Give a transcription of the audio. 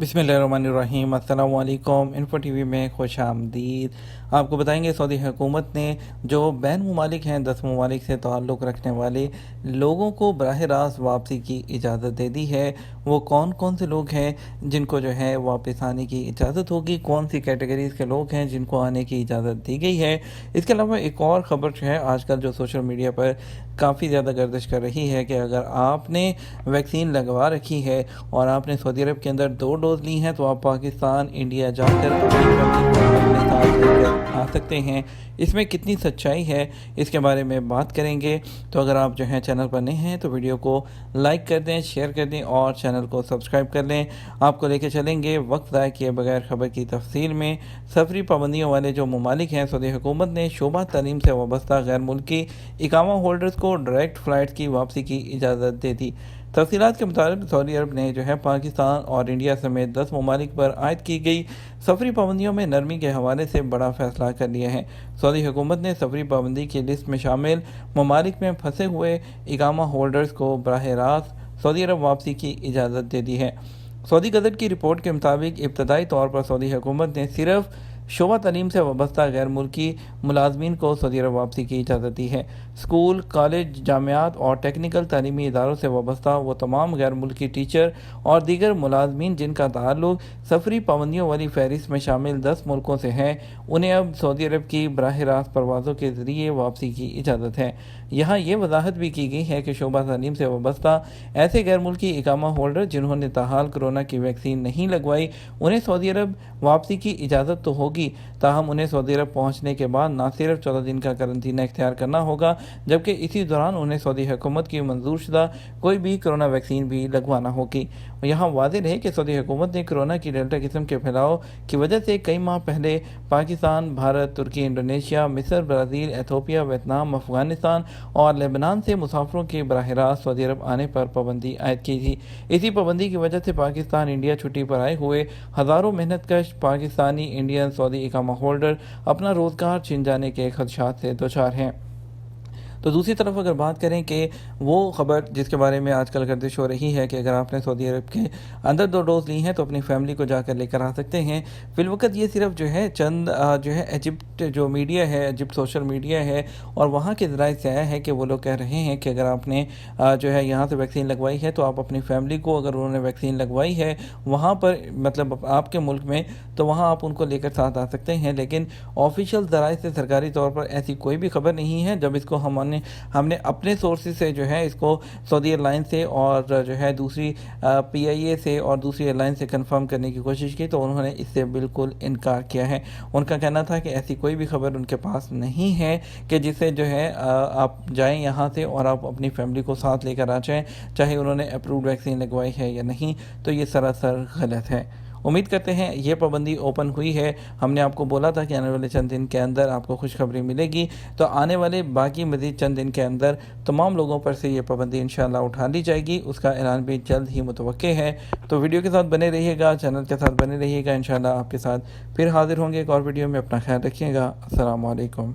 बिस्मिल्लाहिर्रहमानिर्रहीम। अस्सलाम वालेकुम। इन्फो टी वी में खुश आमदीद। आपको बताएंगे सऊदी हुकूमत ने जो बैन ममालिक हैं 10 ममालिक से ताल्लुक़ रखने वाले लोगों को बराह रास्त वापसी की इजाज़त दे दी है। वो कौन कौन से लोग हैं जिनको जो है वापस आने की इजाज़त होगी, कौन सी कैटेगरीज़ के लोग हैं जिनको आने की इजाज़त दी गई है। इसके अलावा एक और ख़बर जो है आजकल जो सोशल मीडिया पर काफ़ी ज़्यादा गर्दिश कर रही है कि अगर आपने वैक्सीन लगवा रखी है और आपने सऊदी अरब के अंदर 2 डोज ली हैं तो आप पाकिस्तान, इंडिया जाकर अपनी फैमिली को अपने साथ लेकर आ सकते हैं। इसमें कितनी सच्चाई है इसके बारे में बात करेंगे। तो अगर आप जो है चैनल पर नए हैं तो वीडियो को लाइक कर दें, शेयर कर दें और चैनल को सब्सक्राइब कर लें। आपको लेके चलेंगे वक्त ज़ाया किए बगैर खबर की तफसील में। सफरी पाबंदियों वाले जो ममालिक हैं, सऊदी हुकूमत ने शोबा तालीम से वाबस्ता गैर मुल्की इकामा होल्डर्स को डायरेक्ट फ़्लाइट की वापसी की इजाज़त दे दी। तफसीलात के मुताबिक सऊदी अरब ने जो है पाकिस्तान और इंडिया समेत 10 ममालिक पर आयद की गई सफरी पाबंदियों में नरमी के हवाले से बड़ा फैसला कर लिया है। सऊदी हुकूमत ने सफरी पाबंदी की लिस्ट में शामिल ममालिक में फंसे हुए इकामा होल्डर्स को बराह रास्त सऊदी अरब वापसी की इजाज़त दे दी है। सऊदी गज़ट की रिपोर्ट के मुताबिक इब्तदाई तौर पर सऊदी हुकूमत ने सिर्फ शोबा तालीम से वाबस्ता गैर मुल्की मुलाजमीन को सऊदी अरब वापसी की इजाज़त दी है। स्कूल, कॉलेज, जामियात और टेक्निकल तालीमी इदारों से वाबस्ता वो तमाम गैर मुल्की टीचर और दीगर मुलाजमीन जिनका ताल्लुक सफरी पाबंदियों वाली फहरिस्त में शामिल 10 मुल्कों से है, उन्हें अब सऊदी अरब की बराह रास्त परवाज़ों के ज़रिए वापसी की इजाज़त है। यहाँ ये वजाहत भी की गई है कि शोबा तालीम से वाबस्ता ऐसे गैर मुल्की इकामा होल्डर जिन्होंने ताहाल कोरोना की वैक्सीन नहीं लगवाई, उन्हें सऊदी अरब वापसी की इजाज़त तो होगी, ताहम उन्हें सऊदी अरब पहुँचने के बाद न सिर्फ 14 दिन का करंतना इख्तियार करना होगा, जबकि इसी दौरान उन्हें सऊदी हुकूमत की मंजूर शुदा कोई भी कोरोना वैक्सीन भी लगवाना होगी। यहाँ वाज़ेह है कि सऊदी हुकूमत ने कोरोना की डेल्टा किस्म के फैलाव की वजह से कई माह पहले पाकिस्तान, भारत, तुर्की, इंडोनेशिया, मिस्र, ब्राज़ील, एथोपिया, वियतनाम, अफ़गानिस्तान और लेबनान से मुसाफिरों के बराह रास्त सऊदी अरब आने पर पाबंदी आयद की थी। इसी पाबंदी की वजह से पाकिस्तान, इंडिया छुट्टी पर आए हुए हज़ारों मेहनतकश पाकिस्तानी, इंडियन, सऊदी इकामा होल्डर अपना रोज़गार छिन जाने के खदशात से दोचार हैं। तो दूसरी तरफ अगर बात करें कि वो ख़बर जिसके बारे में आजकल गर्दिश हो रही है कि अगर आपने सऊदी अरब के अंदर 2 डोज ली हैं तो अपनी फैमिली को जाकर लेकर आ सकते हैं। फ़िलवक़्त ये सिर्फ जो है चंद जो है इजिप्ट जो मीडिया है, इजिप्ट सोशल मीडिया है और वहाँ के ज़राए से आया है कि वो लोग कह रहे हैं कि अगर आपने जो है यहाँ से वैक्सीन लगवाई है तो आप अपनी फैमिली को, अगर उन्होंने वैक्सीन लगवाई है वहाँ पर मतलब आपके मुल्क में, तो वहाँ आप उनको लेकर साथ आ सकते हैं। लेकिन ऑफिशियल ज़राए से सरकारी तौर पर ऐसी कोई भी खबर नहीं है। जब इसको हमने अपने सोर्सेज से जो है इसको सऊदी एयरलाइन से और जो है दूसरी PIA से और दूसरी एयरलाइन से कंफर्म करने की कोशिश की तो उन्होंने इससे बिल्कुल इनकार किया है। उनका कहना था कि ऐसी कोई भी खबर उनके पास नहीं है कि जिससे जो है आप जाएं यहाँ से और आप अपनी फैमिली को साथ लेकर आ जाएँ, चाहे उन्होंने अप्रूव्ड वैक्सीन लगवाई है या नहीं। तो ये सरासर गलत है। उम्मीद करते हैं ये पाबंदी ओपन हुई है। हमने आपको बोला था कि आने वाले चंद दिन के अंदर आपको खुशखबरी मिलेगी, तो आने वाले बाकी मज़ीद चंद दिन के अंदर तमाम लोगों पर से ये पाबंदी इंशाअल्लाह उठा ली जाएगी। उसका ऐलान भी जल्द ही मुतवक्के है। तो वीडियो के साथ बने रहिएगा, चैनल के साथ बने रहिएगा। इंशाअल्लाह आपके साथ फिर हाजिर होंगे एक और वीडियो में। अपना ख्याल रखिएगा। अस्सलाम वालेकुम।